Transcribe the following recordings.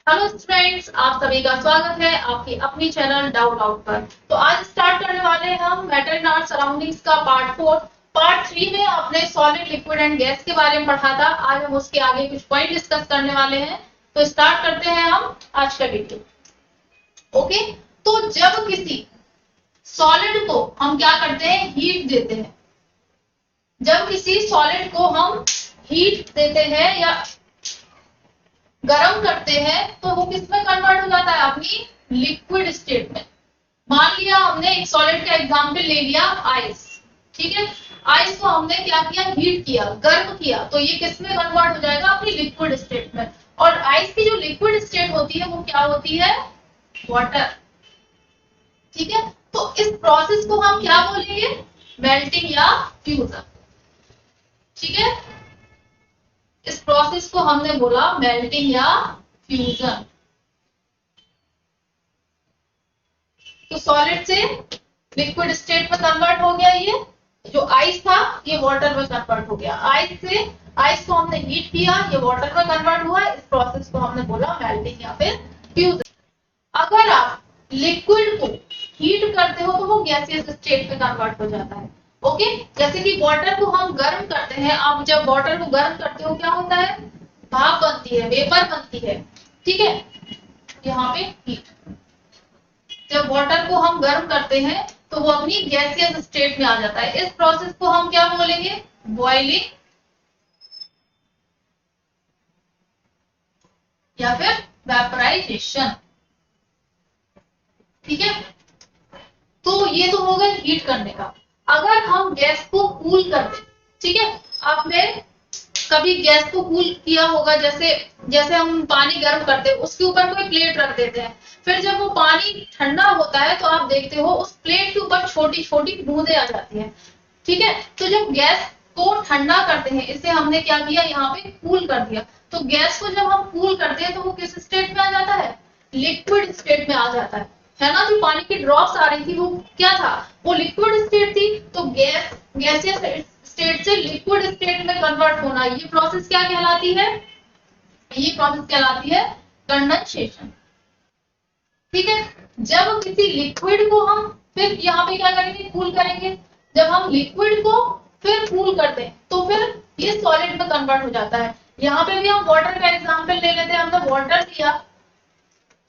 Hello students, आप सभी का स्वागत है आपकी अपनी चैनल डाउट आउट पर। तो आज स्टार्ट करने वाले हैं हम मैटर इन आवर सराउंडिंग्स का पार्ट 4। पार्ट 3 में आपने सॉलिड, लिक्विड एंड गैस के बारे में पढ़ा था। आज हम उसके आगे कुछ पॉइंट डिस्कस करने वाले हैं। तो स्टार्ट करते हैं हम आज का वीडियो। ओके, तो जब किसी सॉलिड को हम क्या करते हैं, हीट देते हैं। जब किसी सॉलिड को हम हीट देते हैं या गर्म करते हैं तो वो किस में कन्वर्ट हो जाता है, अपनी लिक्विड स्टेट में। मान लिया हमने एक सॉलिड का एग्जांपल ले लिया, आइस। ठीक है, आइस को हमने क्या किया, हीट किया, गर्म किया, तो ये किस में कन्वर्ट हो जाएगा, अपनी लिक्विड स्टेट में। और आइस की जो लिक्विड स्टेट होती है वो क्या होती है, वाटर। ठीक है, तो इस प्रोसेस को हम क्या बोलेंगे, मेल्टिंग या फ्यूजन। ठीक है, इस प्रोसेस को हमने बोला मेल्टिंग या फ्यूजन। तो सॉलिड से लिक्विड स्टेट में कन्वर्ट हो गया, ये जो आइस था ये वाटर में कन्वर्ट हो गया। आइस को हमने हीट किया, ये वाटर में कन्वर्ट हुआ। इस प्रोसेस को हमने बोला मेल्टिंग या फिर फ्यूजन। अगर आप लिक्विड को हीट करते हो तो वो गैसियस स्टेट में कन्वर्ट हो जाता है। ओके, जैसे कि वाटर को हम गर्म करते हैं। आप जब वाटर को गर्म करते हो क्या होता है, भाप बनती है, वेपर बनती है। ठीक है, यहाँ पे हीट। जब वाटर को हम गर्म करते हैं तो वो अपनी गैसियस स्टेट में आ जाता है। इस प्रोसेस को हम क्या बोलेंगे, बॉइलिंग या फिर वेपराइजेशन। ठीक है, तो ये तो हो गया हीट करने का। अगर हम गैस को कूल कर दें, ठीक है, आपने कभी गैस को कूल किया होगा, जैसे हम पानी गर्म करते हैं, उसके ऊपर कोई प्लेट रख देते हैं। फिर जब वो पानी ठंडा होता है तो आप देखते हो उस प्लेट के ऊपर छोटी छोटी बूंदें आ जाती हैं। ठीक है, तो जब गैस को ठंडा करते हैं, इसे हमने क्या किया, यहाँ पे कूल कर दिया। तो गैस को जब हम कूल करते हैं तो वो किस स्टेट में आ जाता है, लिक्विड स्टेट में आ जाता है ना। जो पानी की ड्रॉप्स आ रही थी वो क्या था, वो लिक्विड स्टेट थी। तो गैसियस स्टेट से लिक्विड स्टेट में कन्वर्ट होना, ये प्रोसेस क्या कहलाती है, ये प्रोसेस कहलाती है कंडेंसेशन। ठीक है, जब किसी लिक्विड को हम फिर यहाँ पे क्या करेंगे, कूल करेंगे। जब हम लिक्विड को फिर कूल करते हैं तो फिर ये सॉलिड में कन्वर्ट हो जाता है। यहाँ पे भी हम वाटर का एग्जांपल ले लेते हैं। हमने वाटर लिया,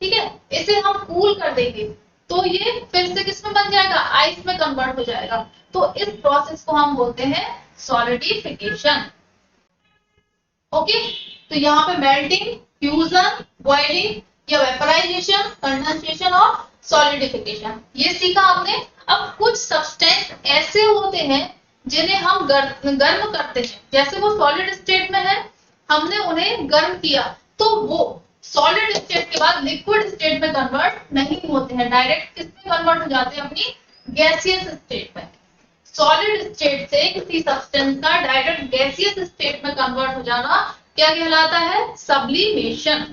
ठीक है, इसे हम कूल कर देंगे तो ये फिर से किसमें बन जाएगा, आइस में कन्वर्ट हो जाएगा। तो इस प्रोसेस को हम बोलते हैं सॉलिडिफिकेशन। ओके, तो यहाँ पे मेल्टिंग, फ्यूजन, बॉइलिंग या वेपराइजेशन, कंडेंसेशन और सॉलिडिफिकेशन ये सीखा आपने। अब कुछ सब्सटेंस ऐसे होते हैं जिन्हें हम गर्म करते हैं, जैसे वो सॉलिड स्टेट में है, हमने उन्हें गर्म किया तो वो सॉलिड स्टेट के बाद लिक्विड स्टेट में कन्वर्ट नहीं होते हैं, डायरेक्ट किसमें कन्वर्ट हो जाते हैं, अपनी गैसियस स्टेट में। सॉलिड स्टेट से किसी सब्सटेंस का डायरेक्ट गैसियस स्टेट में कन्वर्ट हो जाना क्या कहलाता है, सब्लिमेशन।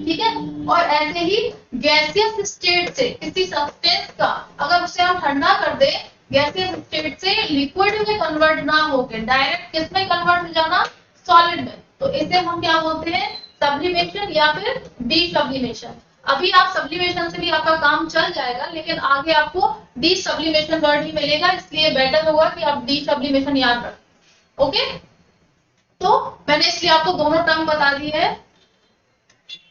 ठीक है, और ऐसे ही गैसियस स्टेट से किसी सब्सटेंस का अगर उसे हम ठंडा कर दे, गैसियस स्टेट से लिक्विड में कन्वर्ट ना होकर डायरेक्ट किसमें कन्वर्ट हो जाना, सॉलिड में, तो इसे हम क्या बोलते हैं, सब्लिमेशन या फिर डीसब्लिमेशन। अभी आप सब्लिमेशन से भी आपका काम चल जाएगा, लेकिन आगे आपको डी सब्लिमेशन वर्ड ही मिलेगा, इसलिए बेटर होगा कि आप डी सब्लिमेशन याद रखें। ओके, तो मैंने इसलिए आपको दोनों टर्म बता दी है।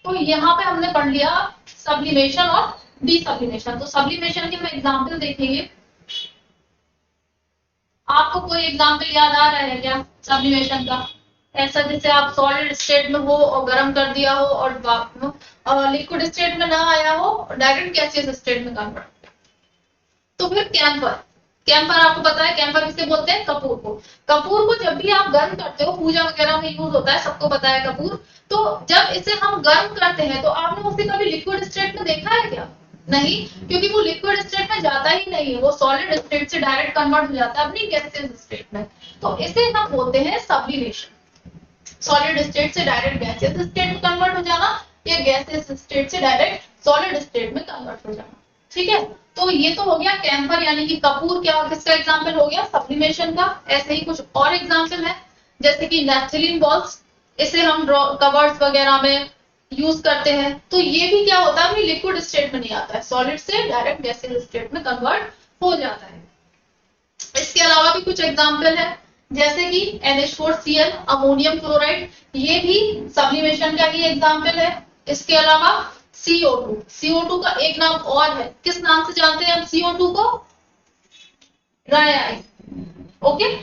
तो यहाँ पे हमने पढ़ लिया सब्लिमेशन और डी सब्लिमेशन। तो सब्लिमेशन के हम एग्जाम्पल देखेंगे। आपको कोई एग्जाम्पल याद आ रहा है क्या सब्लिमेशन का, ऐसा जैसे आप सॉलिड स्टेट में हो और गर्म कर दिया हो और लिक्विड स्टेट में ना आया हो, डायरेक्ट गैसियस स्टेट में कन्वर्ट। तो फिर कैंपर आपको पता है, कैंपर किसे बोलते हैं, कपूर को। कपूर को जब भी आप गर्म करते हो, पूजा वगैरह में यूज होता है, सबको पता है कपूर। तो जब इसे हम गर्म करते हैं तो आपने उसे कभी लिक्विड स्टेट में देखा है क्या, नहीं, क्योंकि वो लिक्विड स्टेट में जाता ही नहीं है, वो सॉलिड स्टेट से डायरेक्ट कन्वर्ट हो जाता है अपनी गैसियस स्टेट में। तो इसे हम बोलते हैं सब्लिमेशन। सॉलिड स्टेट से डायरेक्ट गैसियस स्टेट में कन्वर्ट हो जाना या गैसियस स्टेट से डायरेक्ट सॉलिड स्टेट में कन्वर्ट हो जाना। ठीक है, तो ये तो हो गया कैंपर यानी कि कपूर, क्या किसका एग्जांपल हो गया, सब्लिमेशन का। ऐसे ही कुछ और एग्जांपल है, जैसे कि नेफ्थलीन बॉल्स, इसे हम कवर्स वगैरह में यूज करते हैं, तो ये भी क्या होता है, लिक्विड स्टेट में नहीं आता है, सॉलिड से डायरेक्ट गैसियस स्टेट में कन्वर्ट हो जाता है। इसके अलावा भी कुछ एग्जाम्पल है, जैसे कि NH4Cl, अमोनियम क्लोराइड, ये भी सब्लिमेशन का ही एग्जाम्पल है। इसके अलावा CO2, CO2 का एक नाम और है, किस नाम से जानते हैं हम CO2 को? Dry ice. ओके,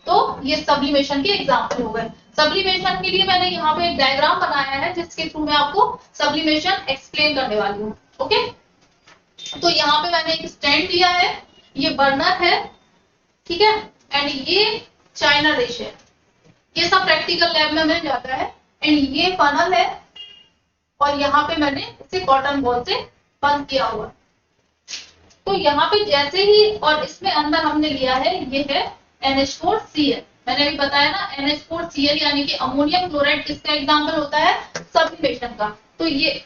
तो ये सब्लिमेशन के एग्जाम्पल हो गए। सब्लिमेशन के लिए मैंने यहाँ पे एक डायग्राम बनाया है, जिसके थ्रू मैं आपको सब्लिमेशन एक्सप्लेन करने वाली हूँ। ओके, तो यहाँ पे मैंने एक स्टैंड लिया है, ये बर्नर है, ठीक है, एंड ये चाइना डिश है, ये सब प्रैक्टिकल लैब में मिल जाता है। एंड ये फनल है, और यहाँ पे मैंने इसे कॉटन बॉल से बंद किया हुआ। तो यहाँ पे जैसे ही, और इसमें अंदर हमने लिया है, ये है NH4Cl, मैंने अभी बताया ना, NH4Cl यानी कि अमोनियम क्लोराइड किसका एग्जाम्पल होता है? सब्लिमेशन का। तो ये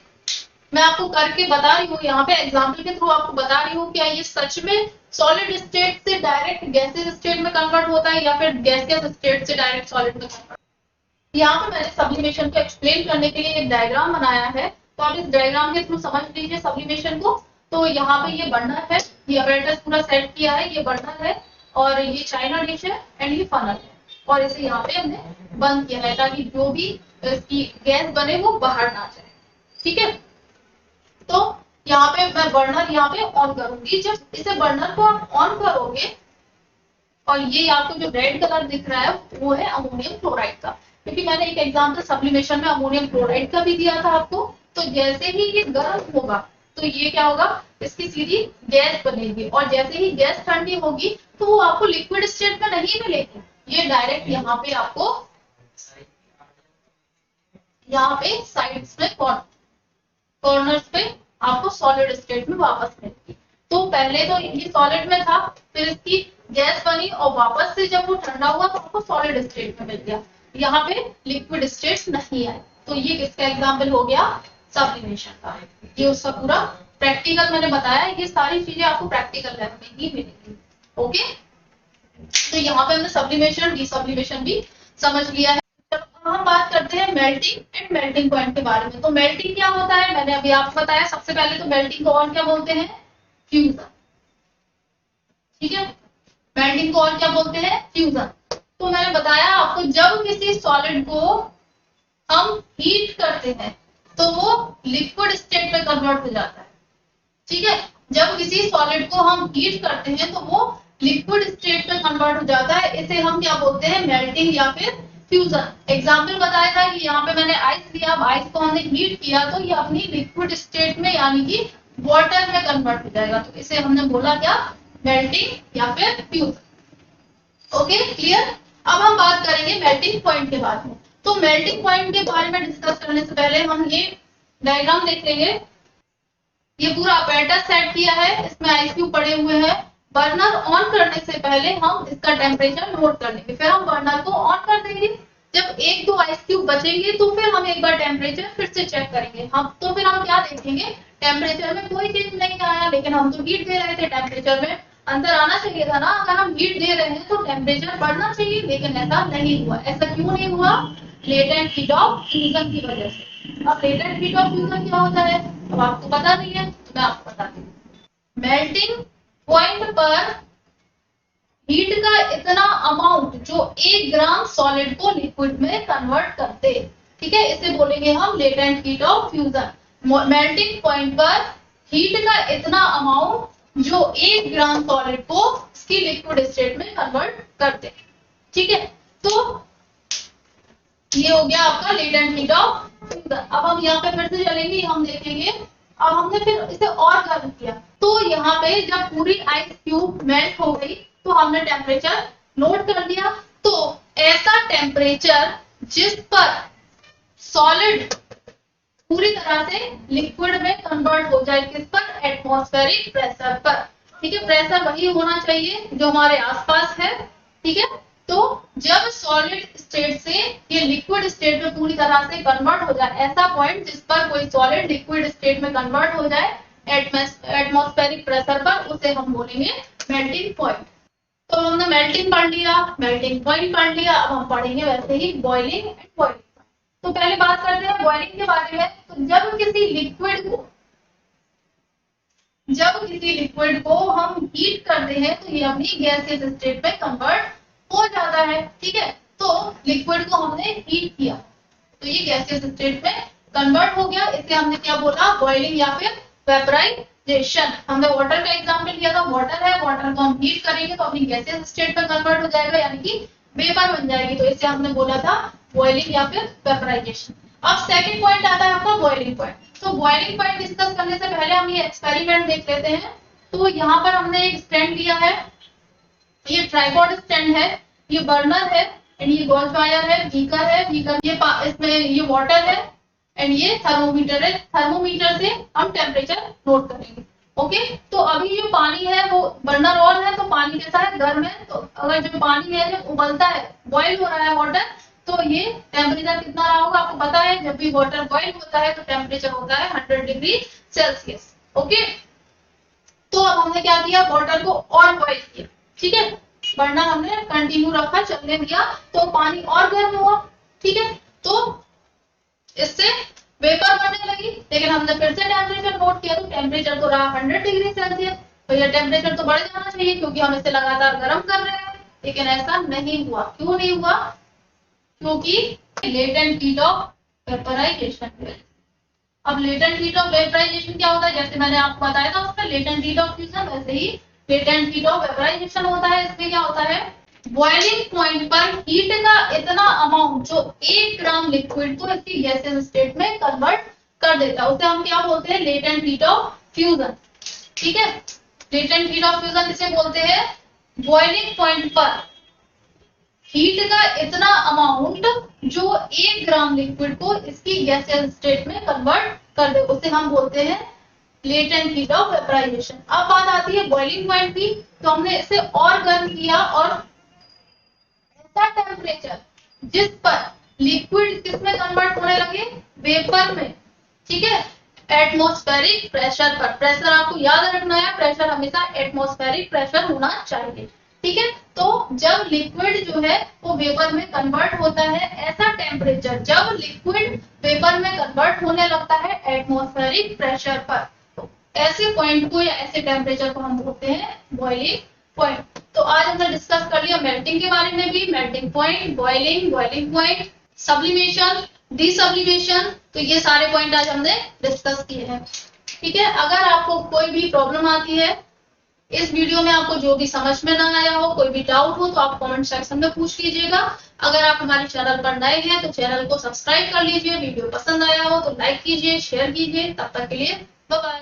मैं आपको करके बता रही हूँ, यहाँ पे एग्जाम्पल के थ्रू आपको बता रही हूँ, क्या ये सच में सॉलिड स्टेट से डायरेक्ट गैसियस स्टेट में कन्वर्ट होता है, या फिर गैसियस स्टेट से डायरेक्ट सॉलिड में कन्वर्ट? यहाँ पे मैंने सब्लिमेशन को एक्सप्लेन करने के लिए एक डायग्राम बनाया है, तो आप इस डायग्राम के थ्रू समझ लीजिए सब्लिमेशन को। तो यहाँ पे ये बर्नर है, ये अपरेटस पूरा सेट किया है, ये बर्नर है, और ये चाइना डिश है, एंड ये फनल है, और इसे यहाँ पे हमने बंद किया है, ताकि जो भी इसकी गैस बने वो बाहर ना जाए। ठीक है, तो यहाँ पे मैं बर्नर यहाँ पे ऑन करूंगी। जब इसे बर्नर को आप ऑन करोगे, और ये आपको जो रेड कलर दिख रहा है वो है अमोनियम क्लोराइड का, क्योंकि मैंने एक एग्जांपल सब्लिमेशन में अमोनियम क्लोराइड का भी दिया था आपको। तो जैसे ही ये गर्म होगा, तो ये क्या होगा, इसकी सीधी गैस बनेगी, और जैसे ही गैस ठंडी होगी, तो वो आपको लिक्विड स्टेट में नहीं मिलेगी, ये डायरेक्ट यहाँ पे आपको, यहाँ पे साइड्स में कॉर्नर्स पे आपको सॉलिड स्टेट में वापस मिलेगी। तो पहले तो ये सॉलिड में था, फिर इसकी गैस बनी, और वापस से जब वो ठंडा हुआ तो आपको सॉलिड स्टेट में मिल गया, यहाँ पे लिक्विड स्टेट नहीं आए। तो ये किसका एग्जाम्पल हो गया? सब्लिमेशन का। ये उसका पूरा प्रैक्टिकल मैंने बताया, ये सारी चीजें आपको प्रैक्टिकल लैब में ही मिलेगी। ओके, तो यहाँ पे हमने सब्लिमेशन डिसब्लिमेशन भी समझ लिया है। हम बात करते हैं मेल्टिंग एंड मेल्टिंग पॉइंट के बारे में। तो मेल्टिंग क्या होता है, मैंने अभी आपको बताया। सबसे पहले तो मेल्टिंग को और क्या बोलते हैं? फ्यूजन। ठीक है, मेल्टिंग को और क्या बोलते हैं? फ्यूजन। तो मैंने बताया आपको, जब किसी सॉलिड को हम हीट करते हैं तो वो लिक्विड स्टेट में कन्वर्ट हो जाता है। ठीक है, जब किसी सॉलिड को हम हीट करते हैं तो वो लिक्विड स्टेट में कन्वर्ट हो जाता है, इसे हम क्या बोलते हैं? मेल्टिंग या फिर फ्यूजन। एग्जाम्पल बताया था कि यहाँ पे मैंने आइस लिया, आइस को हमने हीट किया तो ये अपनी लिक्विड स्टेट में यानी कि वाटर में कन्वर्ट हो जाएगा, तो इसे हमने बोला क्या? मेल्टिंग या फिर फ्यूजन। Okay, clear. अब हम बात करेंगे मेल्टिंग पॉइंट के बारे में। तो मेल्टिंग पॉइंट के बारे में डिस्कस करने से पहले हम ये डायग्राम देख लेंगे। ये पूरा अपैरेटस सेट किया है, इसमें आइस क्यूब पड़े हुए हैं। बर्नर ऑन करने से पहले हम इसका टेम्परेचर नोट कर लेंगे, फिर हम बर्नर को ऑन कर देंगे। जब एक दो आइस क्यूब बचेंगे तो फिर हम एक बार टेम्परेचर फिर से चेक करेंगे। हम तो फिर हम क्या देखेंगे? टेम्परेचर में कोई चेंज नहीं आया, लेकिन हम तो हीट दे रहे थे, टेम्परेचर में अंदर आना चाहिए था ना। अगर हम हीट दे रहे हैं तो टेम्परेचर बढ़ना चाहिए, लेकिन ऐसा नहीं हुआ। ऐसा क्यों नहीं हुआ? लेटेंट हीट ऑफ फ्यूजन की वजह से। अब लेटेंट हीट ऑफ फ्यूजन क्या होता है, अब आपको पता नहीं है तो मैं आपको बताती हूँ। मेल्टिंग पॉइंट पर हीट का इतना अमाउंट जो 1 ग्राम सॉलिड को लिक्विड में कन्वर्ट करते, ठीक है, इसे बोलेंगे हम latent heat of fusion. Melting point पर हीट का इतना अमाउंट जो 1 ग्राम सॉलिड को उसकी लिक्विड स्टेट में कन्वर्ट करते। ठीक है, तो ये हो गया आपका लेटेंट हीट ऑफ फ्यूजन। अब हम यहाँ पे फिर से चलेंगे, हम देखेंगे। अब हमने फिर इसे और गर्म किया, तो यहाँ पे जब पूरी आइस क्यूब मेल्ट हो गई तो हमने टेम्परेचर नोट कर लिया। तो ऐसा टेम्परेचर जिस पर सॉलिड पूरी तरह से लिक्विड में कन्वर्ट हो जाए, किस पर? एटमॉस्फेरिक प्रेशर पर। ठीक है, प्रेशर वही होना चाहिए जो हमारे आसपास है। ठीक है, तो जब सॉलिड स्टेट से ये लिक्विड स्टेट में पूरी तरह से कन्वर्ट हो जाए, ऐसा पॉइंट जिस पर कोई सॉलिड लिक्विड स्टेट में कन्वर्ट हो जाए एटमॉस्फेरिक प्रेशर पर, उसे हम बोलेंगे मेल्टिंग पॉइंट। तो हमने मेल्टिंग पढ़ लिया, मेल्टिंग पॉइंट पढ़ लिया। अब हम पढ़ेंगे वैसे ही बॉइलिंग एंड बॉइलिंग। तो पहले बात करते हैं बॉइलिंग के बारे में। तो जब किसी लिक्विड को हम हीट करते हैं तो ये अपनी गैसियस स्टेट में कन्वर्ट हो जाता है। ठीक है, तो लिक्विड को हमने हीट किया तो ये गैसियस स्टेट में कन्वर्ट हो गया। इसे हमने क्या बोला, बॉइलिंग या फिर वेपराइजेशन। हमने वाटर का एग्जांपल लिया था, वाटर है, वाटर को हम हीट करेंगे तो अपनी गैसियस स्टेट में कन्वर्ट हो जाएगा, यानी कि वेपर बन जाएगी। तो इसे हमने बोला था बॉइलिंग या फिर वेपराइजेशन। अब सेकंड पॉइंट आता है आपका बॉइलिंग पॉइंट। तो बॉइलिंग पॉइंट डिस्कस करने से पहले हम ये एक्सपेरिमेंट देख लेते हैं। तो यहाँ पर हमने एक स्टैंड लिया है, ये ट्राइपॉड स्टैंड है, ये बर्नर है एंड ये गॉज वायर है, बीकर है, बीकर ये इसमें ये वाटर है एंड ये थर्मोमीटर है। थर्मोमीटर से हम टेम्परेचर नोट करेंगे। ओके, तो अभी जो पानी है वो बर्नर ऑन है, तो पानी कैसा है, गर्म है। तो अगर जो पानी है जब उबलता है, बॉइल हो रहा है वाटर, तो ये टेम्परेचर कितना रहा होगा आपको पता है। जब भी वाटर बॉइल होता है तो टेम्परेचर होता है 100 डिग्री सेल्सियस। ओके, तो अब हमने क्या किया, वाटर को और बॉइल किया। ठीक है, बर्नर हमने कंटिन्यू रखा, चलने दिया, तो पानी और गर्म हुआ। ठीक है, तो इससे वेपर बनने लगी। लेकिन हमने फिर से टेम्परेचर नोट किया तो टेम्परेचर तो रहा 100 डिग्री सेल्सियस। तो ये टेम्परेचर तो बढ़ जाना चाहिए क्योंकि हम इसे लगातार गर्म कर रहे हैं। लेकिन ऐसा नहीं हुआ। क्यों नहीं हुआ, क्योंकि लेटेंट हीट ऑफ वेपराइजेशन। अब लेटेंट हीट ऑफ वेपराइजेशन क्या होता है, जैसे मैंने आपको बताया था उसका लेटेंट हीट ऑफ फ्यूजन, वैसे ही लेटेंट हीट ऑफ वेपराइजेशन होता है। इसमें क्या होता है, बॉइलिंग पॉइंट पर हीट का इतना अमाउंट जो 1 ग्राम लिक्विड को इसकी गैसियस स्टेट में कन्वर्ट कर देता है, उसे हम क्या बोलते हैं, लेटेंट हीट ऑफ फ्यूजन। ठीक है, लेटेंट हीट ऑफ फ्यूजन इसे बोलते हैं। बॉइलिंग पॉइंट पर हीट का इतना अमाउंट जो 1 ग्राम लिक्विड को इसकी गैसियस स्टेट में कन्वर्ट कर दे, उसे हम बोलते हैं लेटेंट हीट ऑफ वेपराइजेशन। अब बात आती है बॉइलिंग पॉइंट की। तो हमने इसे और गर्म किया और ऐसा टेम्परेचर जिस पर लिक्विड किसमें कन्वर्ट होने लगे, वेपर में। ठीक है, एटमॉस्फेरिक प्रेशर पर। प्रेशर आपको याद रखना है, प्रेशर हमेशा एटमॉस्फेरिक प्रेशर होना चाहिए। ठीक है, तो जब लिक्विड जो है वो वेपर में कन्वर्ट होता है, ऐसा टेम्परेचर जब लिक्विड वेपर में कन्वर्ट होने लगता है एटमॉस्फेरिक प्रेशर पर, तो ऐसे पॉइंट को या ऐसे टेम्परेचर को हम बोलते हैं बॉइलिंग पॉइंट। तो आज हमने डिस्कस कर लिया मेल्टिंग के बारे में भी, melting point, boiling, boiling point, sublimation, desublimation. तो ये सारे पॉइंट आज हमने डिस्कस किए हैं। ठीक है, अगर आपको कोई भी प्रॉब्लम आती है इस वीडियो में, आपको जो भी समझ में ना आया हो, कोई भी डाउट हो, तो आप कमेंट सेक्शन में पूछ लीजिएगा। अगर आप हमारे चैनल पर नए हैं तो चैनल को सब्सक्राइब कर लीजिए। वीडियो पसंद आया हो तो लाइक कीजिए, शेयर कीजिए। तब तक के लिए बाय बाय।